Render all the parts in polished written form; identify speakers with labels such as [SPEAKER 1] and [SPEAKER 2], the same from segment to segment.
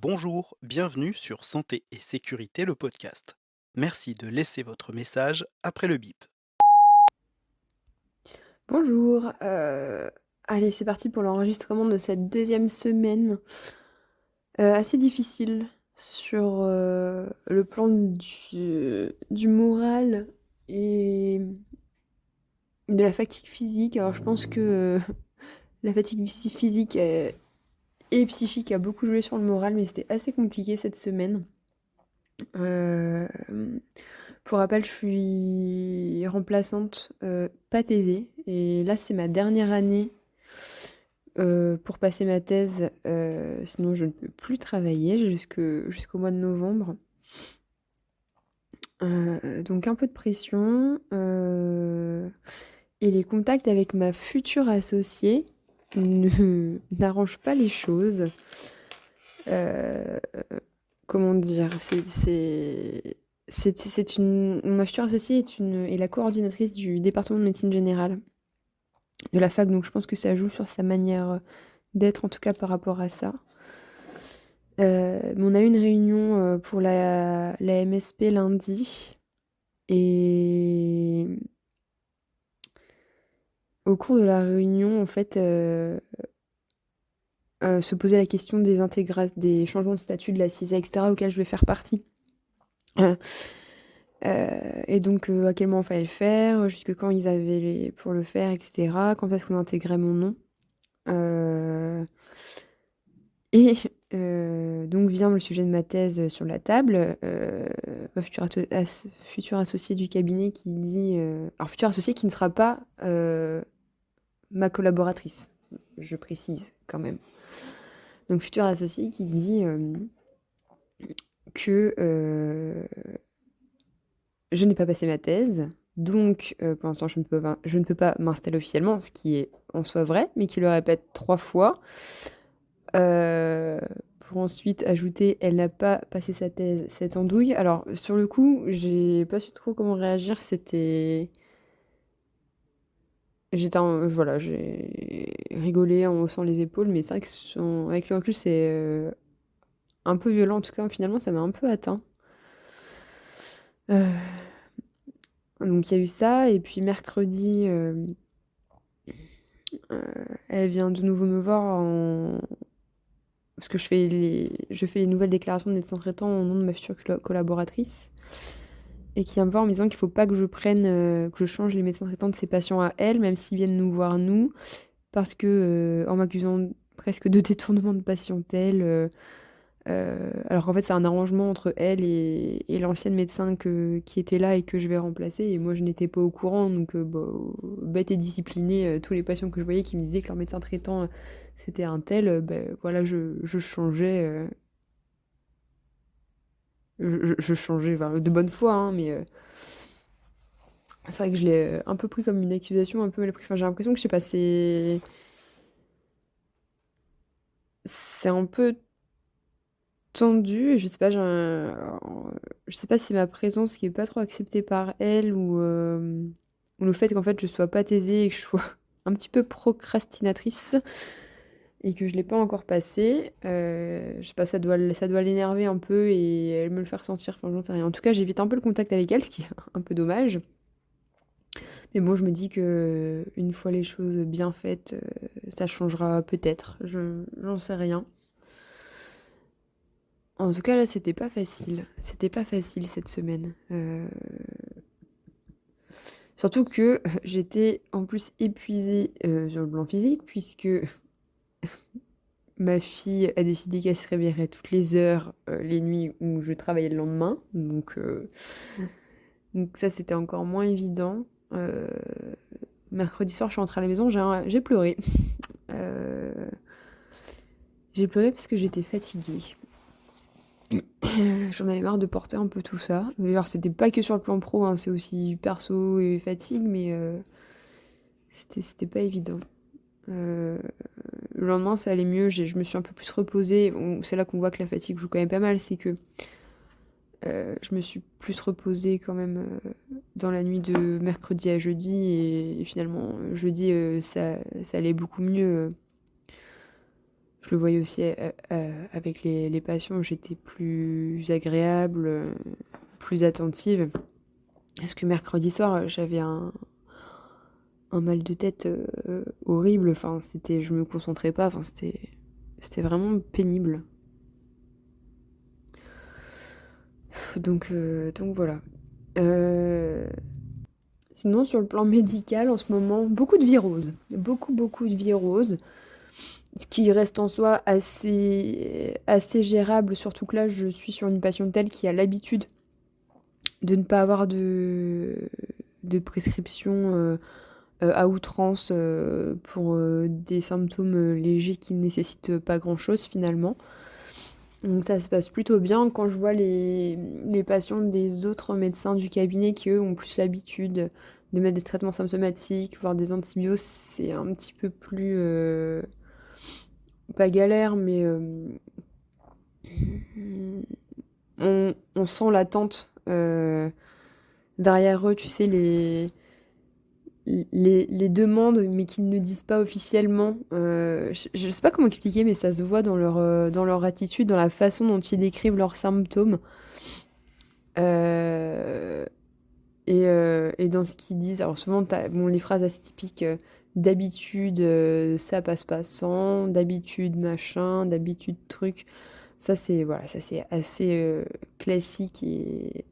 [SPEAKER 1] Bonjour, bienvenue sur Santé et Sécurité, le podcast. Merci de laisser votre message après le bip.
[SPEAKER 2] Bonjour, allez c'est parti pour l'enregistrement de cette deuxième semaine, assez difficile sur, le plan du moral et de la fatigue physique. Alors je pense que, la fatigue physique, et psychique a beaucoup joué sur le moral, mais c'était assez compliqué cette semaine. Hem, pour rappel, je suis remplaçante, pas thésée et là c'est ma dernière année pour passer ma thèse, sinon je ne peux plus travailler jusqu'au mois de novembre. Donc un peu de pression, et les contacts avec ma future associée ne n'arrangent pas les choses. Heu, comment dire? C'est une ma future associée est la coordinatrice du département de médecine générale de la fac, donc je pense que ça joue sur sa manière d'être, en tout cas par rapport à ça. Mais on a eu une réunion, pour la MSP lundi et au cours de la réunion, en fait, se posait la question des changements de statut de la CISA et cetera auxquels je vais faire partie. Heu et donc à quel moment fallait le faire, jusque quand ils avaient les pour le faire et cetera, quand est-ce qu'on intégrait mon nom. Heu Et donc vient le sujet de ma thèse, sur la table, ma future associée du cabinet qui dit, alors future associée qui ne sera pas, ma collaboratrice, je précise quand même. Donc future associée qui dit, que, je n'ai pas passé ma thèse, donc pour l'instant je ne peux pas m'installer officiellement, ce qui est en soi vrai, mais qui le répète 3 fois. Heu, pour ensuite ajouter: «Elle n'a pas passé sa thèse, cette andouille». Alors sur le coup, j'ai pas su trop comment réagir, voilà, j'ai rigolé en haussant les épaules, mais c'est vrai que avec le recul, c'est, un peu violent. En tout cas, finalement, ça m'a un peu atteint. Heu, donc il y a eu ça et puis mercredi, elle vient de nouveau me voir parce que je fais les nouvelles déclarations de médecin traitant au nom de ma future collaboratrice. Et qui vient me voir en me disant qu'il faut pas que je change les médecins traitants de ses patients à elle, même s'ils viennent nous voir nous, parce que, en m'accusant presque de détournement de patientèle, alors qu'en fait c'est un arrangement entre elle et l'ancienne médecin qui était là et que je vais remplacer et moi je n'étais pas au courant donc bah, bête et disciplinée, tous les patients que je voyais qui me disaient que leur médecin traitant, c'était un tel, voilà je changeais, je changeais, enfin de bonne foi, hein, mais c'est vrai que je l'ai, un peu pris comme une accusation, un peu mal pris. Enfin, j'ai l'impression que je sais pas, c'est un peu tendu et je sais pas, je sais pas si c'est ma présence qui est pas trop acceptée par elle ou le fait qu'en fait je sois pas taisée et que je sois un petit peu procrastinatrice et que je l'ai pas encore passé. Je sais pas, ça doit l'énerver un peu et elle me le fait ressentir, enfin j'en sais rien. En tout cas, j'évite un peu le contact avec elle, ce qui est un peu dommage. Mais bon, je me dis que une fois les choses bien faites, ça changera peut-être, j'en sais rien. En tout cas, là, c'était pas facile cette semaine, surtout que j'étais en plus épuisée, sur le plan physique puisque ma fille a décidé qu'elle se réveillerait toutes les heures, les nuits où je travaillais le lendemain, donc ça, c'était encore moins évident. Mercredi soir, je suis rentrée à la maison, j'ai pleuré. Heu, j'ai pleuré parce que j'étais fatiguée. J'en avais marre de porter un peu tout ça. D'ailleurs, c'était pas que sur le plan pro, hein, c'est aussi perso et fatigue, mais c'était pas évident. Heu, le lendemain, ça allait mieux, je me suis un peu plus reposée. Bon, c'est là qu'on voit que la fatigue joue quand même pas mal, c'est que, je me suis plus reposée quand même, dans la nuit de mercredi à jeudi et finalement, jeudi, ça allait beaucoup mieux. Je le voyais aussi avec les patients, j'étais plus agréable, plus attentive. Parce que mercredi soir, j'avais un mal de tête horrible. Enfin, je me concentrais pas. Enfin, c'était vraiment pénible. Donc voilà. Sinon, sur le plan médical, en ce moment, beaucoup de viroses. Beaucoup de viroses. Qui reste en soi assez gérable, surtout que là, je suis sur une patiente telle qui a l'habitude de ne pas avoir de prescription à outrance pour des symptômes légers qui ne nécessitent pas grand-chose finalement. Donc ça se passe plutôt bien quand je vois les patients des autres médecins du cabinet qui, eux, ont plus l'habitude de mettre des traitements symptomatiques, voire des antibiotiques, c'est un petit peu plus... pas galère, mais on sent l'attente derrière eux, tu sais, les demandes, mais qu'ils ne disent pas officiellement. Je sais pas comment expliquer, mais ça se voit dans leur attitude, dans la façon dont ils décrivent leurs symptômes. Euh, et dans ce qu'ils disent. Alors souvent, bon, les phrases assez typiques, d'habitude, ça passe pas sans, d'habitude, machin, d'habitude, truc. Voilà, ça c'est assez classique et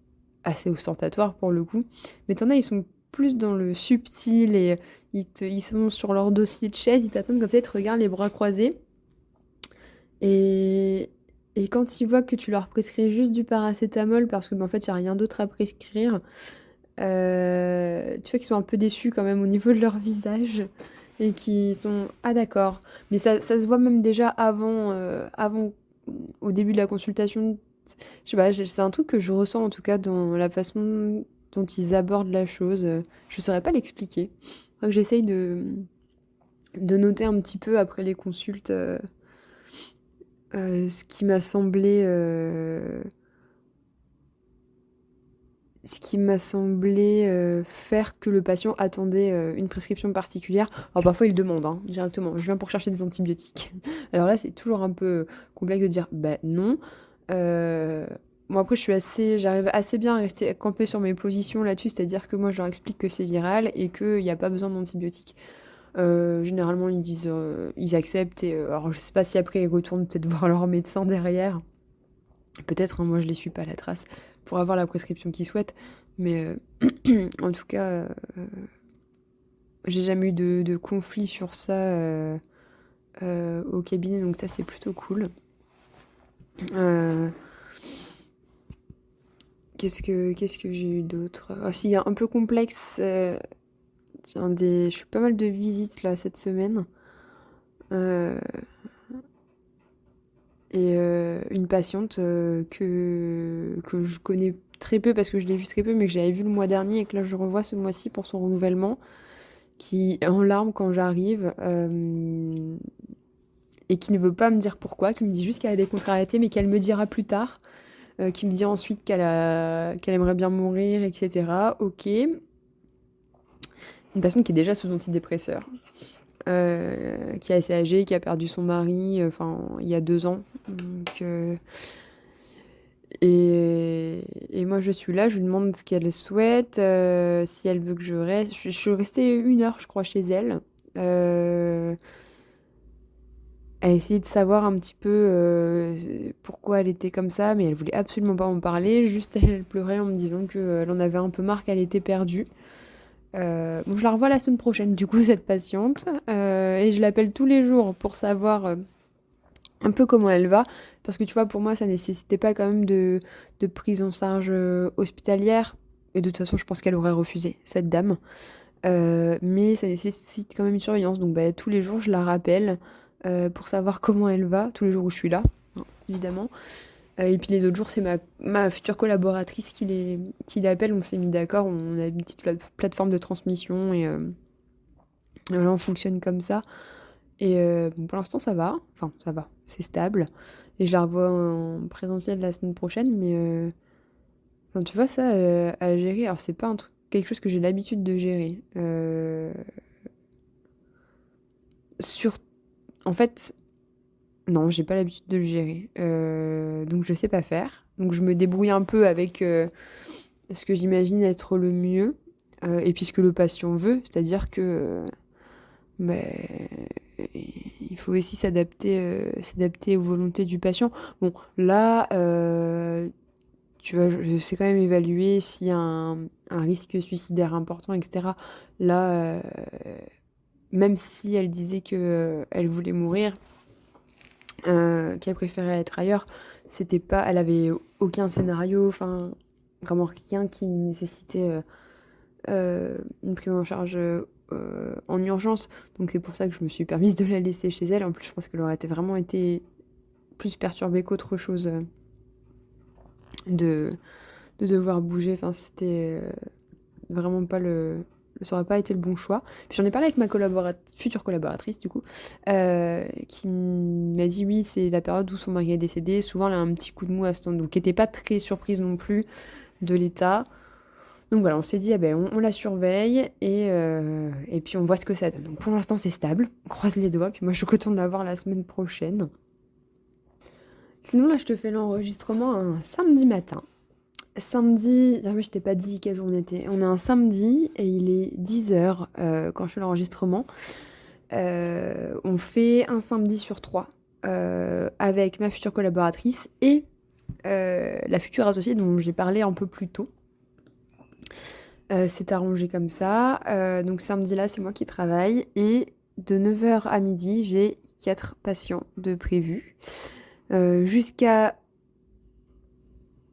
[SPEAKER 2] assez ostentatoire pour le coup. Mais t'en as, ils sont plus dans le subtil et ils sont sur leur dossier de chaise, ils t'attendent comme ça, ils te regardent les bras croisés. Et, et quand ils voient que tu leur prescris juste du paracétamol parce que en fait, il n'y a rien d'autre à prescrire, tu vois qu'ils sont un peu déçus quand même au niveau de leur visage et qui sont ah d'accord. Mais ça se voit même déjà avant au début de la consultation. Je sais pas, c'est un truc que je ressens en tout cas dans la façon dont ils abordent la chose. Je saurais pas l'expliquer. Faudrait que j'essaye de noter un petit peu après les consultes ce qui m'a semblé faire que le patient attendait une prescription particulière. Alors parfois il demande directement, je viens pour chercher des antibiotiques. Alors là c'est toujours un peu complexe de dire bah non. Euh, Bon après j'arrive assez bien à rester campée sur mes positions là-dessus, c'est-à-dire que moi je leur explique que c'est viral et qu'il n'y a pas besoin d'antibiotiques. Généralement ils disent, ils acceptent et alors je sais pas si après ils retournent peut-être voir leur médecin derrière. Peut-être, moi je les suis pas à la trace pour avoir la prescription qu'ils souhaitent, mais en tout cas, j'ai jamais eu de conflit sur ça au cabinet, donc ça c'est plutôt cool. Euh, qu'est-ce que j'ai eu d'autre? Ah si, un peu complexe, je fais pas mal de visites là cette semaine. Euh, et une patiente que je connais très peu parce que je l'ai vue très peu, mais que j'avais vu le mois dernier et que là je revois ce mois-ci pour son renouvellement, qui est en larmes quand j'arrive et qui ne veut pas me dire pourquoi, qui me dit juste qu'elle a des contrariétés, mais qu'elle me dira plus tard, qui me dit ensuite qu'elle aimerait bien mourir, etc. Ok. Une personne qui est déjà sous antidépresseur, qui est assez âgée, qui a perdu son mari, enfin, il y a 2 ans. Donc, et moi, je suis là, je lui demande ce qu'elle souhaite, si elle veut que je reste. Je suis restée 1 heure, je crois, chez elle. À essayer de savoir un petit peu pourquoi elle était comme ça, mais elle voulait absolument pas en parler. Juste, elle pleurait en me disant qu'elle en avait un peu marre, qu'elle était perdue. Bon, je la revois la semaine prochaine, du coup, cette patiente. Et je l'appelle tous les jours pour savoir un peu comment elle va. Parce que tu vois, pour moi, ça nécessitait pas quand même de prise en charge hospitalière. Et de toute façon, je pense qu'elle aurait refusé, cette dame. Mais ça nécessite quand même une surveillance. Donc bah, tous les jours, je la rappelle pour savoir comment elle va. Tous les jours où je suis là, évidemment. Et puis les autres jours, c'est ma future collaboratrice qui l'appelle. On s'est mis d'accord. On a une petite plateforme de transmission et là, on fonctionne comme ça. Et bon, pour l'instant, ça va. Enfin, ça va. C'est stable. Et je la revois en présentiel la semaine prochaine. Mais enfin, tu vois, ça à gérer. Alors, c'est pas quelque chose que j'ai l'habitude de gérer. Sur... En fait, Non, j'ai pas l'habitude de le gérer, donc je sais pas faire. Donc je me débrouille un peu avec, ce que j'imagine être le mieux, et puis ce que le patient veut. C'est-à-dire que, beh, il faut aussi s'adapter aux volontés du patient. Bon, là, tu vois, je sais quand même évaluer s'il y a un risque suicidaire important, et cetera. Là, même si elle disait que, elle voulait mourir, qu'elle préférait être ailleurs, c'était pas, elle avait aucun scénario, enfin, vraiment rien qui nécessitait, une prise en charge, en urgence. Donc c'est pour ça que je me suis permise de la laisser chez elle. En plus, je pense qu'elle aurait vraiment été plus perturbée qu'autre chose, de devoir bouger. Enfin, c'était, vraiment pas ça aurait pas été le bon choix. Puis j'en ai parlé avec ma future collaboratrice du coup, qui m'a dit: «Oui, c'est la période où son mari est décédé, souvent elle a un petit coup de mou à ce temps», donc qui était pas très surprise non plus de l'état. Donc voilà, on s'est dit: «Ah beh, on la surveille et puis on voit ce que ça donne». Donc pour l'instant, c'est stable, on croise les doigts, puis moi je suis contente de la voir la semaine prochaine. Sinon là, je te fais l'enregistrement un samedi matin. Samedi, ah oui, je t'ai pas dit quel jour on était. On est un samedi et il est 10h quand je fais l'enregistrement. On fait un samedi sur 3 avec ma future collaboratrice et la future associée dont j'ai parlé un peu plus tôt. C'est arrangé comme ça. Donc samedi là, c'est moi qui travaille et de 9h à midi, j'ai 4 patients de prévus. Jusqu'à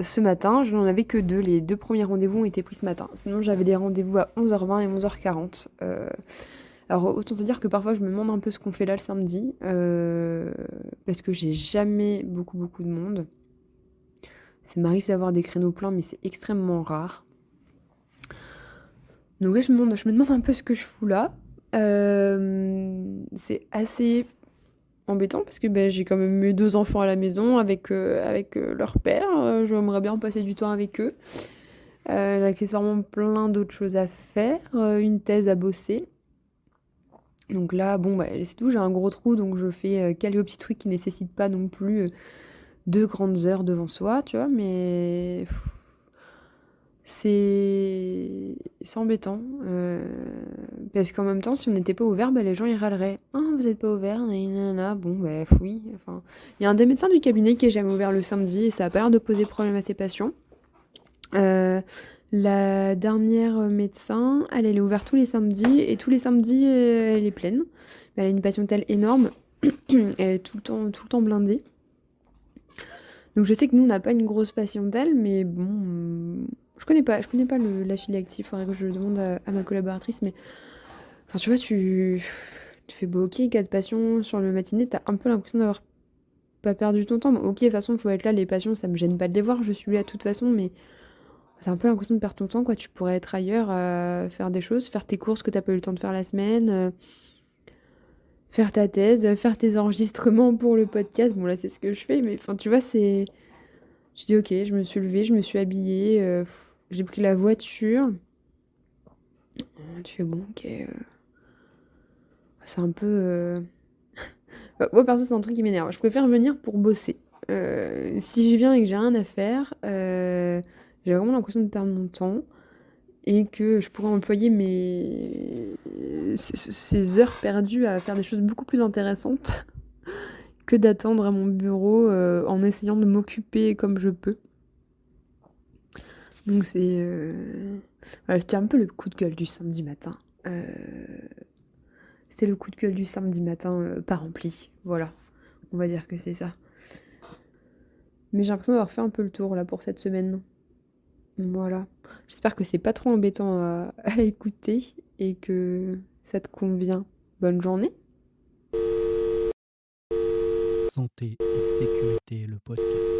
[SPEAKER 2] ce matin, je n'en avais que 2. Les 2 premiers rendez-vous ont été pris ce matin. Sinon, j'avais des rendez-vous à 11h20 et 11h40. Alors autant te dire que parfois je me demande un peu ce qu'on fait là le samedi, parce que j'ai jamais beaucoup de monde. Ça m'arrive d'avoir des créneaux pleins, mais c'est extrêmement rare. Donc là, je me demande un peu ce que je fous là. C'est assez embêtant parce que j'ai quand même mes 2 enfants à la maison avec leur père. J'aimerais bien passer du temps avec eux. J'ai accessoirement plein d'autres choses à faire, une thèse à bosser. Donc là, bon, c'est tout, j'ai un gros trou, donc je fais quelques petits trucs qui nécessitent pas non plus 2 grandes heures devant soi, tu vois, mais c'est embêtant. Parce qu'en même temps, si on n'était pas ouvert, les gens ils râleraient. Ah, vous êtes pas ouvert, nanana. Bon, oui. Enfin, il y a un des médecins du cabinet qui est jamais ouvert le samedi et ça a pas l'air de poser problème à ses patients. La dernière médecin, elle est ouverte tous les samedis et tous les samedis, elle est pleine. Elle a une patientèle énorme. Elle est tout le temps blindée. Donc je sais que nous, on n'a pas une grosse patientèle, mais bon, je connais pas la file active. Faudrait que je demande à ma collaboratrice, mais enfin, tu vois, tu fais beau, ok, 4 patients sur le matinée, t'as un peu l'impression d'avoir pas perdu ton temps. Bon, ok, de toute façon, il faut être là, les patients, ça me gêne pas de les voir, je suis là de toute façon, mais c'est un peu l'impression de perdre ton temps, quoi. Tu pourrais être ailleurs, faire des choses, faire tes courses que t'as pas eu le temps de faire la semaine, faire ta thèse, faire tes enregistrements pour le podcast. Bon, là, c'est ce que je fais, mais enfin, tu vois, c'est. Je dis, ok, je me suis levée, je me suis habillée, j'ai pris la voiture. Tu fais, bon, ok. C'est un peu. Moi, perso, c'est un truc qui m'énerve. Je préfère venir pour bosser. Si je viens et que j'ai rien à faire, j'ai vraiment l'impression de perdre mon temps et que je pourrais employer ces heures perdues à faire des choses beaucoup plus intéressantes que d'attendre à mon bureau en essayant de m'occuper comme je peux. Donc voilà, c'était un peu le coup de gueule du samedi matin. C'était le coup de gueule du samedi matin pas rempli. Voilà, on va dire que c'est ça. Mais j'ai l'impression d'avoir fait un peu le tour là pour cette semaine. Voilà. J'espère que c'est pas trop embêtant à écouter et que ça te convient. Bonne journée.
[SPEAKER 1] Santé et sécurité, le podcast.